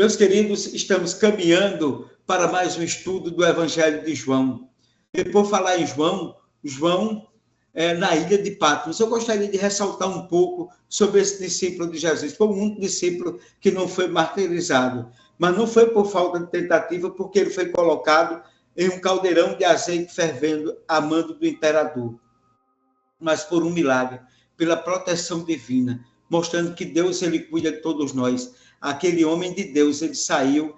Meus queridos, estamos caminhando para mais um estudo do Evangelho de João. E por falar em João na ilha de Patmos. Eu gostaria de ressaltar um pouco sobre esse discípulo de Jesus. Foi o único discípulo que não foi martirizado, mas não foi por falta de tentativa, porque ele foi colocado em um caldeirão de azeite fervendo a mando do imperador, mas por um milagre, pela proteção divina, mostrando que Deus ele cuida de todos nós. Aquele homem de Deus, ele saiu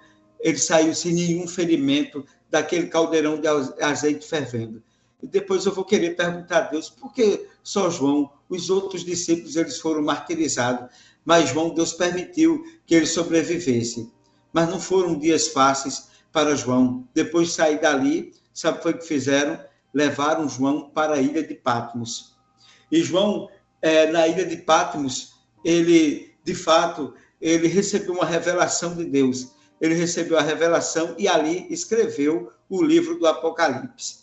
sem nenhum ferimento daquele caldeirão de azeite fervendo. E depois eu vou querer perguntar a Deus por que só João, os outros discípulos, eles foram martirizados, mas João, Deus permitiu que ele sobrevivesse. Mas não foram dias fáceis para João. Depois de sair dali, sabe o que foi que fizeram? Levaram João para a ilha de Patmos. E João, na ilha de Patmos, ele, de fato, ele recebeu uma revelação de Deus. Ele recebeu a revelação e ali escreveu o livro do Apocalipse.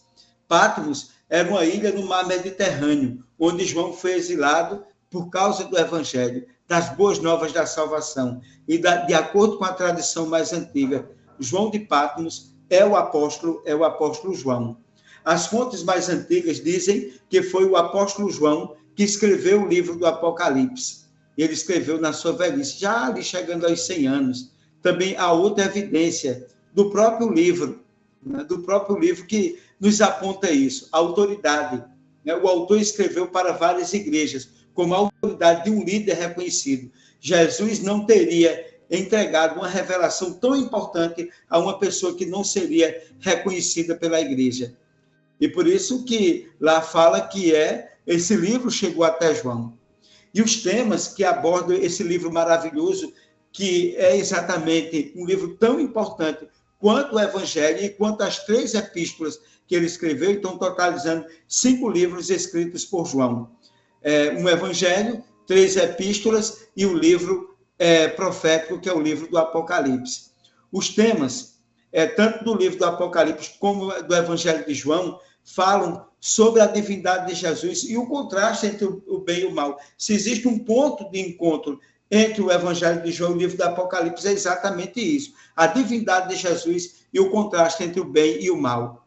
Patmos era uma ilha no mar Mediterrâneo, onde João foi exilado por causa do Evangelho, das boas novas da salvação. E de acordo com a tradição mais antiga, João de Patmos é o apóstolo João. As fontes mais antigas dizem que foi o apóstolo João que escreveu o livro do Apocalipse. Ele escreveu na sua velhice, já ali chegando aos 100 anos. Também há outra evidência do próprio livro que nos aponta isso, a autoridade. O autor escreveu para várias igrejas, como a autoridade de um líder reconhecido. Jesus não teria entregado uma revelação tão importante a uma pessoa que não seria reconhecida pela igreja. E por isso que lá fala que esse livro chegou até João. E os temas que abordam esse livro maravilhoso, que é exatamente um livro tão importante quanto o Evangelho e quanto as 3 epístolas que ele escreveu, então totalizando 5 livros escritos por João. Um Evangelho, 3 epístolas e o livro profético, que é o livro do Apocalipse. Os temas, tanto do livro do Apocalipse como do Evangelho de João, falam sobre a divindade de Jesus e o contraste entre o bem e o mal. Se existe um ponto de encontro entre o Evangelho de João e o livro do Apocalipse, é exatamente isso. A divindade de Jesus e o contraste entre o bem e o mal.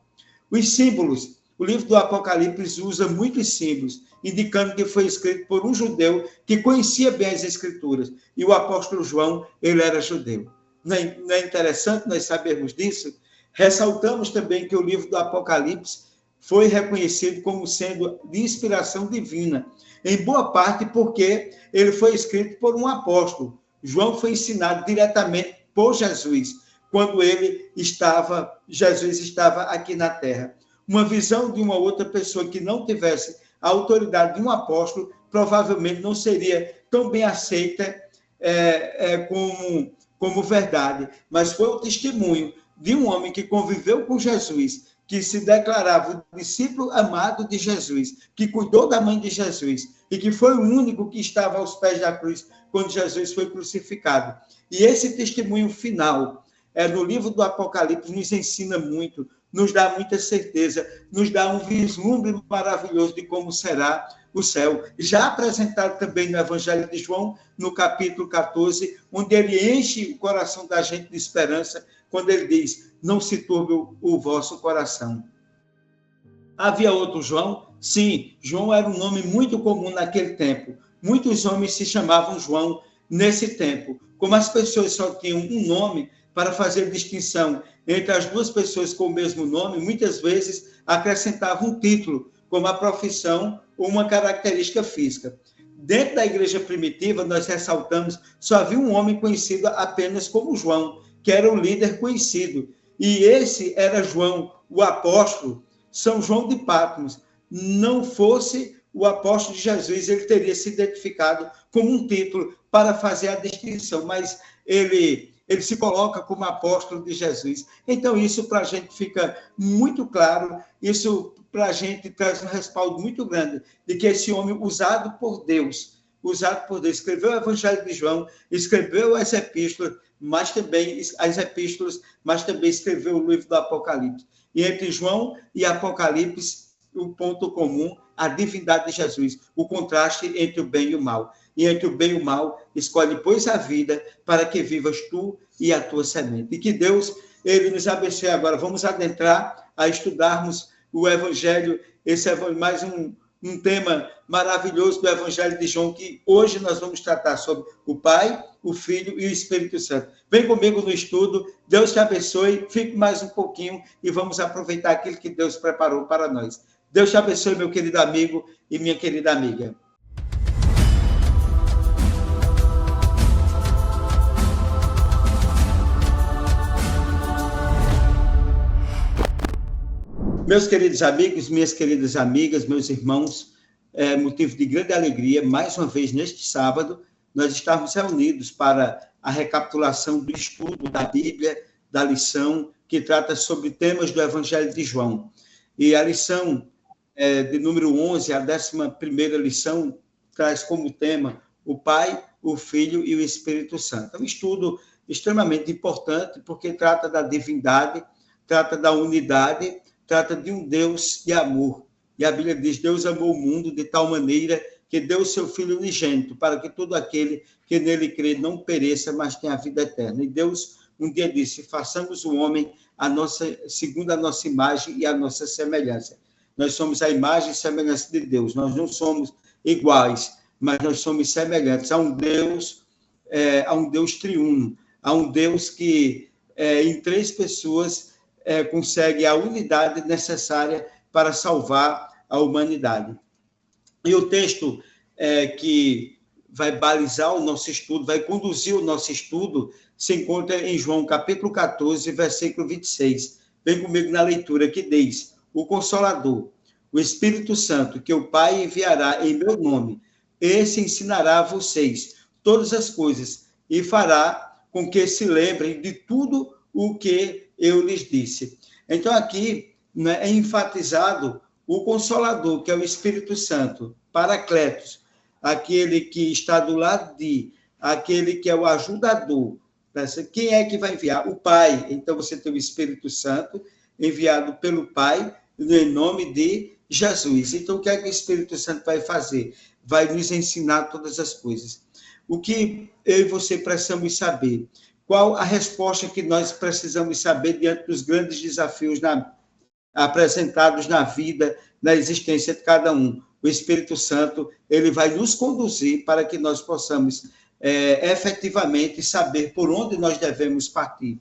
Os símbolos. O livro do Apocalipse usa muitos símbolos, indicando que foi escrito por um judeu que conhecia bem as Escrituras. E o apóstolo João, ele era judeu. Não é interessante nós sabermos disso? Ressaltamos também que o livro do Apocalipse foi reconhecido como sendo de inspiração divina, em boa parte porque ele foi escrito por um apóstolo. João foi ensinado diretamente por Jesus, quando Jesus estava aqui na terra. Uma visão de uma outra pessoa que não tivesse a autoridade de um apóstolo, provavelmente não seria tão bem aceita como verdade. Mas foi o testemunho de um homem que conviveu com Jesus, que se declarava o discípulo amado de Jesus, que cuidou da mãe de Jesus, e que foi o único que estava aos pés da cruz quando Jesus foi crucificado. E esse testemunho final, no livro do Apocalipse, nos ensina muito, nos dá muita certeza, nos dá um vislumbre maravilhoso de como será o céu. Já apresentado também no Evangelho de João, no capítulo 14, onde ele enche o coração da gente de esperança, quando ele diz, não se turbe o vosso coração. Havia outro João? Sim, João era um nome muito comum naquele tempo. Muitos homens se chamavam João nesse tempo. Como as pessoas só tinham um nome, para fazer distinção entre as duas pessoas com o mesmo nome, muitas vezes acrescentavam um título, como a profissão ou uma característica física. Dentro da igreja primitiva, nós ressaltamos, só havia um homem conhecido apenas como João, que era o líder conhecido. E esse era João, o apóstolo, São João de Patmos. Não fosse o apóstolo de Jesus, ele teria se identificado como um título para fazer a distinção, mas ele se coloca como apóstolo de Jesus. Então, isso para a gente fica muito claro, isso para a gente traz um respaldo muito grande de que esse homem usado por Deus, escreveu o Evangelho de João, escreveu as epístolas, mas também escreveu o livro do Apocalipse. E entre João e Apocalipse, o ponto comum, a divindade de Jesus, o contraste entre o bem e o mal. E entre o bem e o mal, escolhe, pois, a vida para que vivas tu e a tua semente. E que Deus, ele nos abençoe agora. Vamos adentrar a estudarmos o Evangelho, esse é mais um tema maravilhoso do Evangelho de João, que hoje nós vamos tratar sobre o Pai, o Filho e o Espírito Santo. Vem comigo no estudo, Deus te abençoe, fique mais um pouquinho e vamos aproveitar aquilo que Deus preparou para nós. Deus te abençoe, meu querido amigo e minha querida amiga. Meus queridos amigos, minhas queridas amigas, meus irmãos, é motivo de grande alegria, mais uma vez neste sábado, nós estarmos reunidos para a recapitulação do estudo da Bíblia, da lição que trata sobre temas do Evangelho de João. E a lição de número 11, a 11ª lição, traz como tema o Pai, o Filho e o Espírito Santo. É um estudo extremamente importante, porque trata da divindade, trata da unidade, trata de um Deus de amor. E a Bíblia diz, Deus amou o mundo de tal maneira que deu o seu Filho unigênito, para que todo aquele que nele crê não pereça, mas tenha a vida eterna. E Deus um dia disse, façamos o homem segundo a nossa imagem e a nossa semelhança. Nós somos a imagem e semelhança de Deus. Nós não somos iguais, mas nós somos semelhantes a um Deus triuno, a um Deus que em 3 pessoas consegue a unidade necessária para salvar a humanidade. E o texto que vai balizar o nosso estudo, vai conduzir o nosso estudo, se encontra em João capítulo 14, versículo 26. Vem comigo na leitura que diz, o Consolador, o Espírito Santo, que o Pai enviará em meu nome, esse ensinará a vocês todas as coisas e fará com que se lembrem de tudo o que eu lhes disse. Então, aqui é enfatizado o Consolador, que é o Espírito Santo, Paracletos, aquele que está do lado aquele que é o ajudador. Quem é que vai enviar? O Pai. Então, você tem o Espírito Santo enviado pelo Pai, em nome de Jesus. Então, o que é que o Espírito Santo vai fazer? Vai nos ensinar todas as coisas. O que eu e você precisamos saber? Qual a resposta que nós precisamos saber diante dos grandes desafios apresentados na vida, na existência de cada um? O Espírito Santo, ele vai nos conduzir para que nós possamos efetivamente saber por onde nós devemos partir.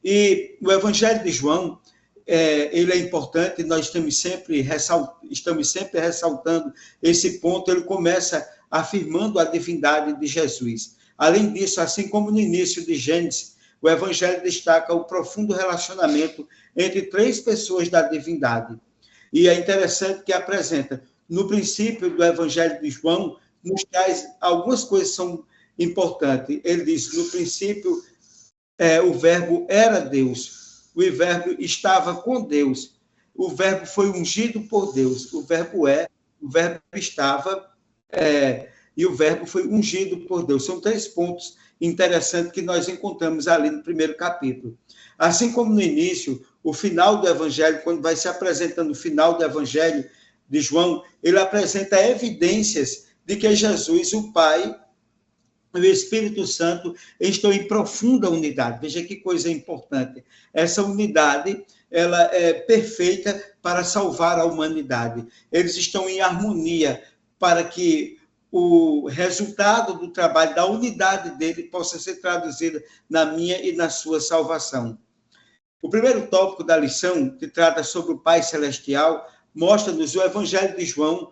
E o Evangelho de João, ele é importante, nós estamos sempre ressaltando esse ponto, ele começa afirmando a divindade de Jesus. Além disso, assim como no início de Gênesis, o Evangelho destaca o profundo relacionamento entre 3 pessoas da divindade. E é interessante que apresenta, no princípio do Evangelho de João, nos traz algumas coisas que são importantes. Ele diz, no princípio, o verbo era Deus, o verbo estava com Deus, o verbo foi ungido por Deus, o verbo estava... e o verbo foi ungido por Deus. São 3 pontos interessantes que nós encontramos ali no primeiro capítulo. Assim como no início, o final do Evangelho, quando vai se apresentando o final do Evangelho de João, ele apresenta evidências de que Jesus, o Pai, e o Espírito Santo estão em profunda unidade. Veja que coisa importante. Essa unidade, ela é perfeita para salvar a humanidade. Eles estão em harmonia para que o resultado do trabalho, da unidade dele, possa ser traduzido na minha e na sua salvação. O primeiro tópico da lição, que trata sobre o Pai Celestial, mostra-nos o Evangelho de João,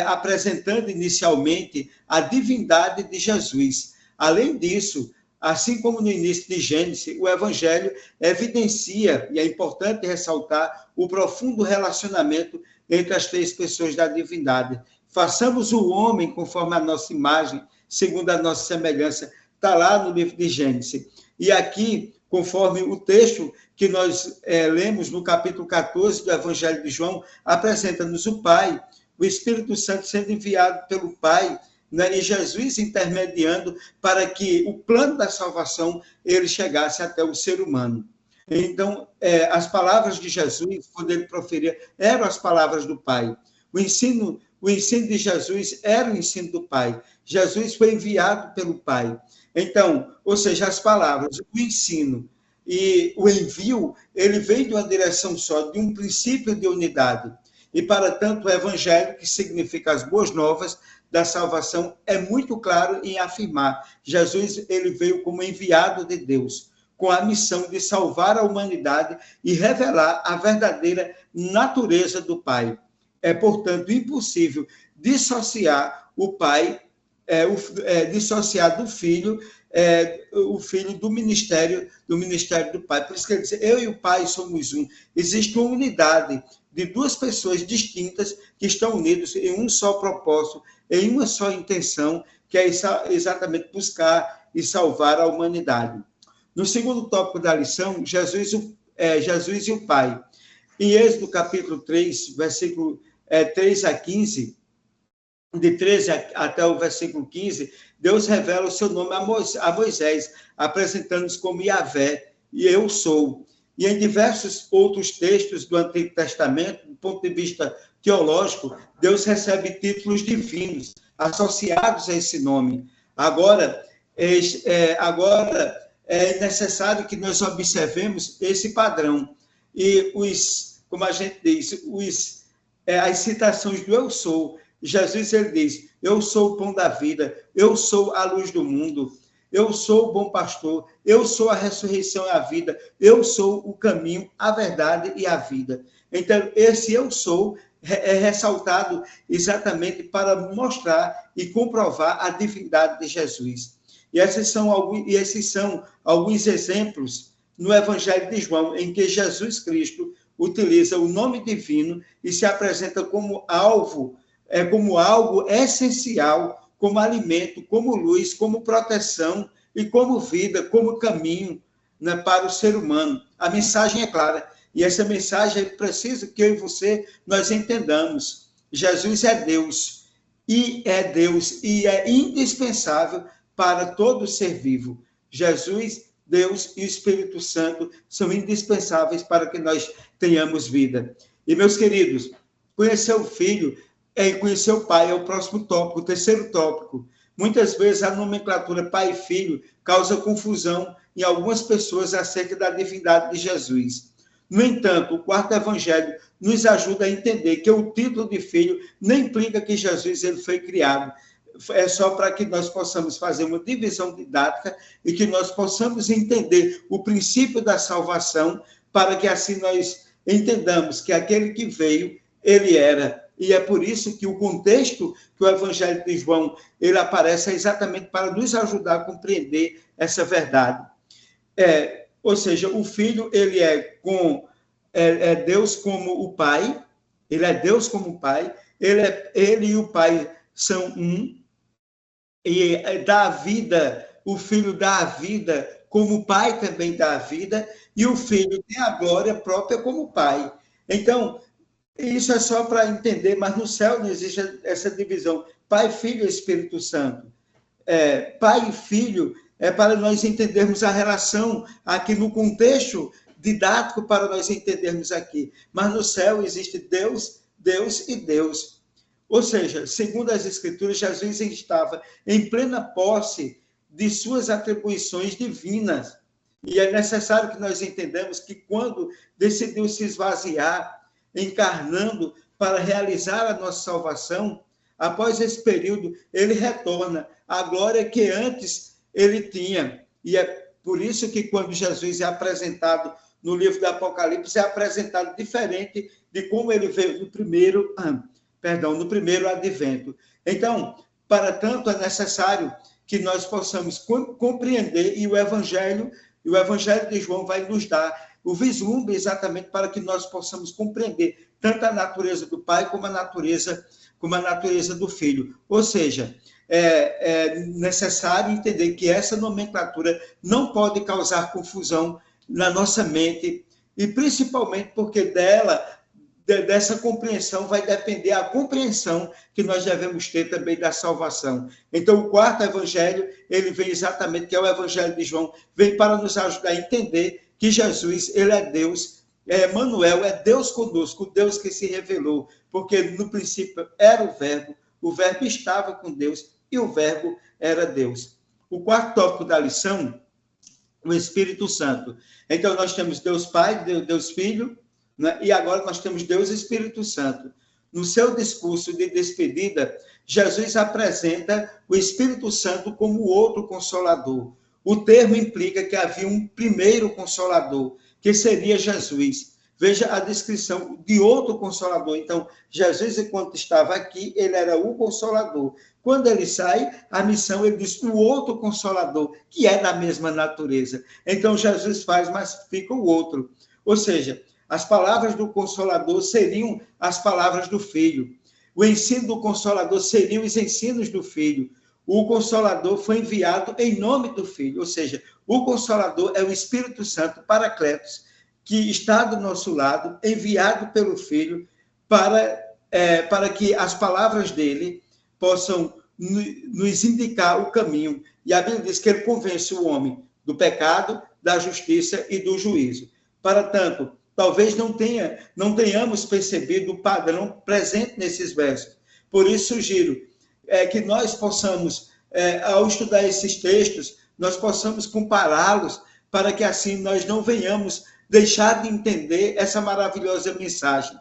apresentando inicialmente a divindade de Jesus. Além disso, assim como no início de Gênesis, o Evangelho evidencia, e é importante ressaltar, o profundo relacionamento entre as 3 pessoas da divindade. Façamos o homem conforme a nossa imagem, segundo a nossa semelhança. Está lá no livro de Gênesis. E aqui, conforme o texto que nós lemos no capítulo 14 do Evangelho de João, apresenta-nos o Pai, o Espírito Santo sendo enviado pelo Pai, né, e Jesus intermediando para que o plano da salvação ele chegasse até o ser humano. Então, as palavras de Jesus, quando ele proferia, eram as palavras do Pai. O ensino de Jesus era o ensino do Pai. Jesus foi enviado pelo Pai. Então, ou seja, as palavras, o ensino e o envio, ele vem de uma direção só, de um princípio de unidade. E, para tanto, o Evangelho, que significa as boas novas da salvação, é muito claro em afirmar: Jesus, ele veio como enviado de Deus, com a missão de salvar a humanidade e revelar a verdadeira natureza do Pai. É, portanto, impossível dissociar o Pai, dissociar do Filho, o Filho do ministério do Pai. Por isso que ele diz: eu e o Pai somos um. Existe uma unidade de duas pessoas distintas que estão unidas em um só propósito, em uma só intenção, que é exatamente buscar e salvar a humanidade. No segundo tópico da lição, Jesus e o Pai. Em Êxodo capítulo 3, versículo 3 a 15, de 13 até o versículo 15, Deus revela o seu nome a Moisés, apresentando-se como Yahvé, e eu sou. E em diversos outros textos do Antigo Testamento, do ponto de vista teológico, Deus recebe títulos divinos associados a esse nome. Agora é necessário que nós observemos esse padrão. E como a gente diz, as citações do eu sou. Jesus, ele diz: eu sou o pão da vida, eu sou a luz do mundo, eu sou o bom pastor, eu sou a ressurreição e a vida, eu sou o caminho, a verdade e a vida. Então, esse eu sou é ressaltado exatamente para mostrar e comprovar a divindade de Jesus. E esses são alguns exemplos no Evangelho de João, em que Jesus Cristo utiliza o nome divino e se apresenta como algo essencial, como alimento, como luz, como proteção e como vida, como caminho, né, para o ser humano. A mensagem é clara, e essa mensagem é preciso que eu e você nós entendamos. Jesus é Deus, e é indispensável para todo ser vivo. Jesus, Deus e o Espírito Santo são indispensáveis para que nós tenhamos vida. E, meus queridos, conhecer o Filho e conhecer o Pai é o próximo tópico, o terceiro tópico. Muitas vezes a nomenclatura Pai e Filho causa confusão em algumas pessoas acerca da divindade de Jesus. No entanto, o quarto evangelho nos ajuda a entender que o título de filho não implica que Jesus ele foi criado. É só para que nós possamos fazer uma divisão didática e que nós possamos entender o princípio da salvação, para que assim nós entendamos que aquele que veio, ele era. E é por isso que o contexto que o Evangelho de João ele aparece exatamente para nos ajudar a compreender essa verdade. Ou seja, o Filho ele é Deus como o Pai, ele é Deus como o Pai, ele e o Pai são um, e dá a vida, o Filho dá a vida como o Pai também dá a vida, e o Filho tem a glória própria como o Pai. Então, isso é só para entender, mas no céu não existe essa divisão. Pai, Filho e Espírito Santo. Pai e Filho é para nós entendermos a relação aqui no contexto didático, para nós entendermos aqui. Mas no céu existe Deus, Deus e Deus. Ou seja, segundo as Escrituras, Jesus estava em plena posse de suas atribuições divinas. E é necessário que nós entendamos que quando decidiu se esvaziar, encarnando para realizar a nossa salvação, após esse período, ele retorna à glória que antes ele tinha. E é por isso que quando Jesus é apresentado no livro do Apocalipse, é apresentado diferente de como ele veio no primeiro advento. Então, para tanto, é necessário que nós possamos compreender, e o Evangelho de João vai nos dar o vislumbre exatamente para que nós possamos compreender tanto a natureza do Pai como a natureza do Filho. Ou seja, é necessário entender que essa nomenclatura não pode causar confusão na nossa mente, e principalmente porque dessa compreensão vai depender a compreensão que nós devemos ter também da salvação. Então, o quarto evangelho, ele vem exatamente, que é o Evangelho de João, vem para nos ajudar a entender que Jesus, ele é Deus, Emmanuel, é Deus conosco, o Deus que se revelou, porque no princípio era o verbo estava com Deus e o verbo era Deus. O quarto tópico da lição, o Espírito Santo. Então, nós temos Deus Pai, Deus Filho, né? E agora nós temos Deus Espírito Santo. No seu discurso de despedida, Jesus apresenta o Espírito Santo como o outro consolador. O termo implica que havia um primeiro consolador, que seria Jesus. Veja a descrição de outro consolador. Então, Jesus, enquanto estava aqui, ele era o consolador. Quando ele sai, a missão, ele diz o outro consolador, que é da mesma natureza. Então, Jesus faz, mas fica o outro. Ou seja, as palavras do Consolador seriam as palavras do Filho. O ensino do Consolador seriam os ensinos do Filho. O Consolador foi enviado em nome do Filho. Ou seja, o Consolador é o Espírito Santo, Paracletos, que está do nosso lado, enviado pelo Filho, para que as palavras dele possam nos indicar o caminho. E a Bíblia diz que ele convence o homem do pecado, da justiça e do juízo. Para tanto, talvez não tenhamos percebido o padrão presente nesses versos. Por isso, sugiro que nós possamos, ao estudar esses textos, nós possamos compará-los para que assim nós não venhamos deixar de entender essa maravilhosa mensagem.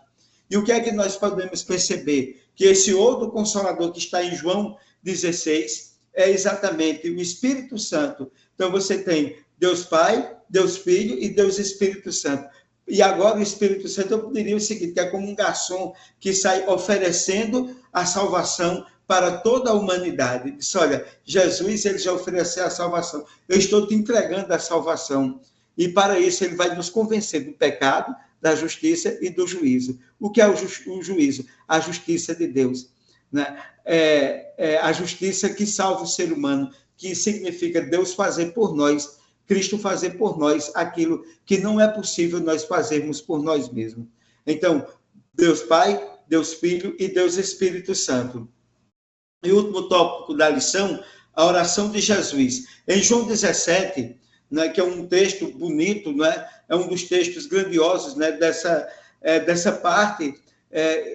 E o que é que nós podemos perceber? Que esse outro Consolador que está em João 16 é exatamente o Espírito Santo. Então, você tem Deus Pai, Deus Filho e Deus Espírito Santo. E agora o Espírito Santo, eu diria o seguinte, que é como um garçom que sai oferecendo a salvação para toda a humanidade. Diz, olha, Jesus, ele já ofereceu a salvação. Eu estou te entregando a salvação. E para isso ele vai nos convencer do pecado, da justiça e do juízo. O que é o juízo? A justiça de Deus. Né? A justiça que salva o ser humano, que significa Deus fazer por nós, Cristo fazer por nós aquilo que não é possível nós fazermos por nós mesmos. Então, Deus Pai, Deus Filho e Deus Espírito Santo. E o último tópico da lição, a oração de Jesus. Em João 17, né, que é um texto bonito, né, é um dos textos grandiosos, né, dessa parte,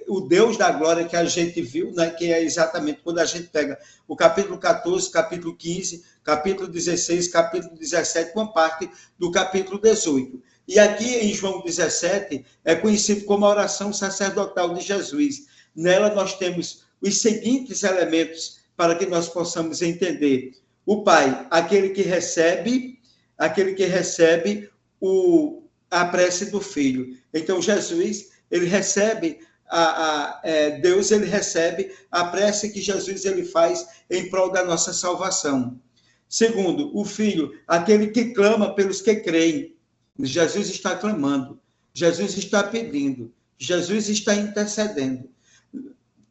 o Deus da glória que a gente viu, né, que é exatamente quando a gente pega o capítulo 14, capítulo 15, capítulo 16, capítulo 17, uma parte do capítulo 18. E aqui em João 17 é conhecido como a oração sacerdotal de Jesus. Nela nós temos os seguintes elementos para que nós possamos entender. O Pai, aquele que recebe a prece do Filho. Então, Jesus, ele recebe Deus, ele recebe a prece que Jesus ele faz em prol da nossa salvação. Segundo, o Filho, aquele que clama pelos que creem. Jesus está clamando, Jesus está pedindo, Jesus está intercedendo.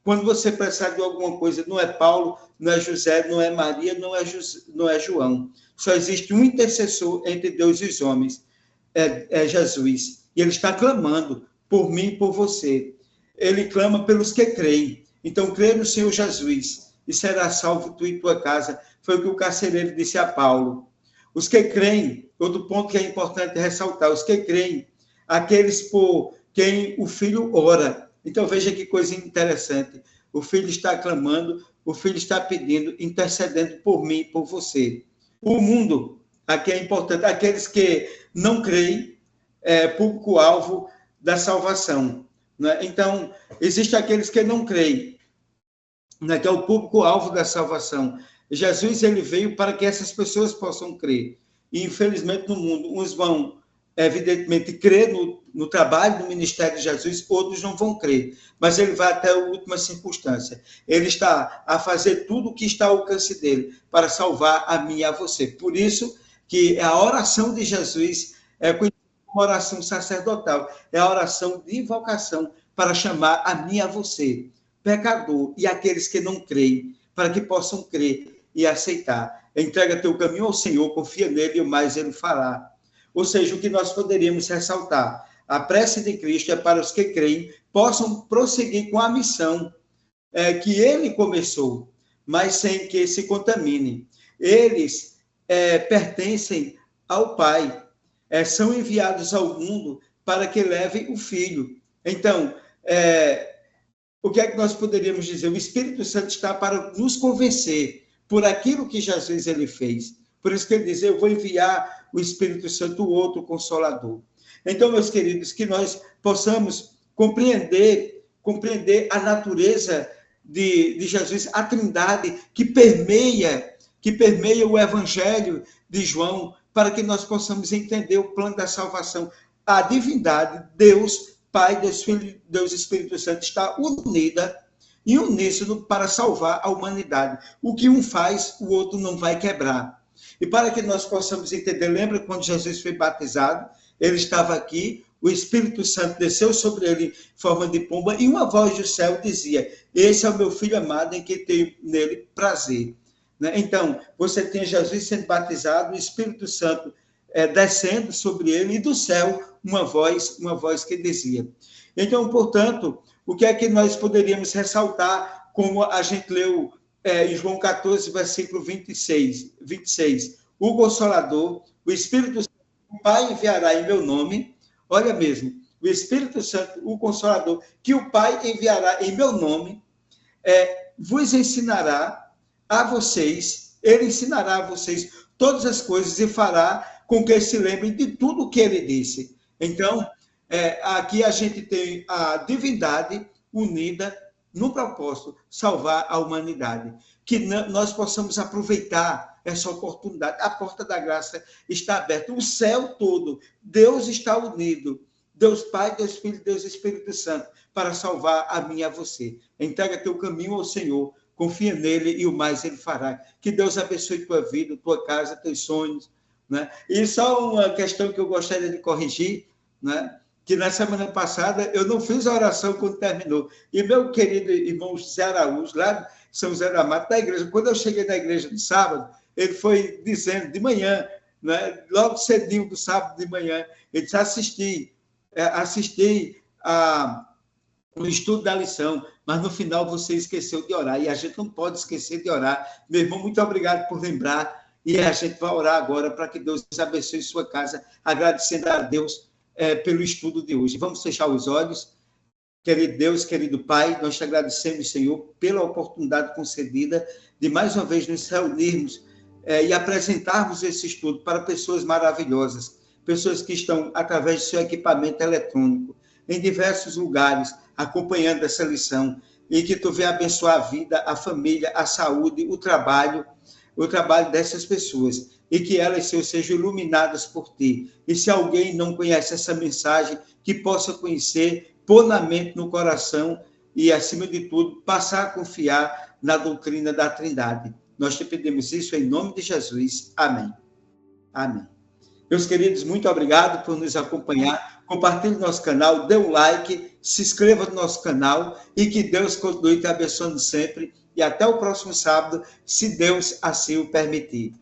Quando você precisar de alguma coisa, não é Paulo, não é José, não é Maria, não é João. Só existe um intercessor entre Deus e os homens, é Jesus. E ele está clamando por mim e por você. Ele clama pelos que creem. Então, crê no Senhor Jesus e será salvo tu e tua casa. Foi o que o carcereiro disse a Paulo. Os que creem, outro ponto que é importante ressaltar, os que creem, aqueles por quem o Filho ora. Então, veja que coisa interessante. O Filho está clamando, o Filho está pedindo, intercedendo por mim e por você. O mundo, aqui é importante, aqueles que não creem, público-alvo da salvação. Né? Então, existem aqueles que não creem, né? Que é o público-alvo da salvação. Jesus, ele veio para que essas pessoas possam crer. E, infelizmente, no mundo, uns vão, evidentemente, crer no trabalho do ministério de Jesus, outros não vão crer. Mas ele vai até a última circunstância. Ele está a fazer tudo o que está ao alcance dele para salvar a mim e a você. Por isso que a oração de Jesus é conhecida como oração sacerdotal. É a oração de invocação para chamar a mim e a você, pecador, e aqueles que não creem, para que possam crer e aceitar. Entrega teu caminho ao Senhor, confia nele e o mais ele fará. Ou seja, o que nós poderíamos ressaltar, a prece de Cristo é para os que creem, possam prosseguir com a missão que ele começou, mas sem que se contamine. Eles pertencem ao Pai. são enviados ao mundo para que levem o Filho. Então, o que é que nós poderíamos dizer? O Espírito Santo está para nos convencer por aquilo que Jesus ele fez. Por isso que ele diz, eu vou enviar o Espírito Santo, o outro Consolador. Então, meus queridos, que nós possamos compreender a natureza de Jesus, a Trindade que permeia o Evangelho de João, para que nós possamos entender o plano da salvação. A divindade, Deus, Pai, Deus Filho, Deus Espírito Santo, está unida e uníssono para salvar a humanidade. O que um faz, o outro não vai quebrar. E para que nós possamos entender, lembra quando Jesus foi batizado? Ele estava aqui, o Espírito Santo desceu sobre ele em forma de pomba, e uma voz do céu dizia, esse é o meu Filho amado, em que tenho nele prazer. Então, você tem Jesus sendo batizado, o Espírito Santo descendo sobre ele, e do céu uma voz que dizia. Então, portanto, o que é que nós poderíamos ressaltar, como a gente leu em João 14, versículo 26, o Consolador, o Espírito Santo, o Pai enviará em meu nome, olha mesmo, o Espírito Santo, o Consolador, que o Pai enviará em meu nome, vos ensinará a vocês, ele ensinará a vocês todas as coisas e fará com que se lembrem de tudo o que ele disse. Então, aqui a gente tem a divindade unida no propósito, salvar a humanidade. Que nós possamos aproveitar essa oportunidade. A porta da graça está aberta. O céu todo, Deus está unido. Deus Pai, Deus Filho, Deus Espírito Santo, para salvar a mim e a você. Entrega teu caminho ao Senhor, confia nele e o mais ele fará. Que Deus abençoe tua vida, tua casa, teus sonhos. Né? E só uma questão que eu gostaria de corrigir, né? Que na semana passada eu não fiz a oração quando terminou. E meu querido irmão José Araújo, lá de São José da Mata, da igreja, quando eu cheguei na igreja no sábado, ele foi dizendo de manhã, né, logo cedinho do sábado de manhã, ele disse, assisti o estudo da lição, mas no final você esqueceu de orar, e a gente não pode esquecer de orar. Meu irmão, muito obrigado por lembrar, e a gente vai orar agora para que Deus abençoe sua casa, agradecendo a Deus pelo estudo de hoje. Vamos fechar os olhos. Querido Deus, querido Pai, nós te agradecemos, Senhor, pela oportunidade concedida de mais uma vez nos reunirmos e apresentarmos esse estudo para pessoas maravilhosas, pessoas que estão, através do seu equipamento eletrônico, em diversos lugares, acompanhando essa lição, e que tu venha abençoar a vida, a família, a saúde, o trabalho dessas pessoas, e que elas, Senhor, sejam iluminadas por ti. E se alguém não conhece essa mensagem, que possa conhecer, pôr na mente, no coração, e, acima de tudo, passar a confiar na doutrina da Trindade. Nós te pedimos isso em nome de Jesus. Amém. Amém. Meus queridos, muito obrigado por nos acompanhar. Compartilhe nosso canal, dê um like, se inscreva no nosso canal, e que Deus continue te abençoando sempre. E até o próximo sábado, se Deus assim o permitir.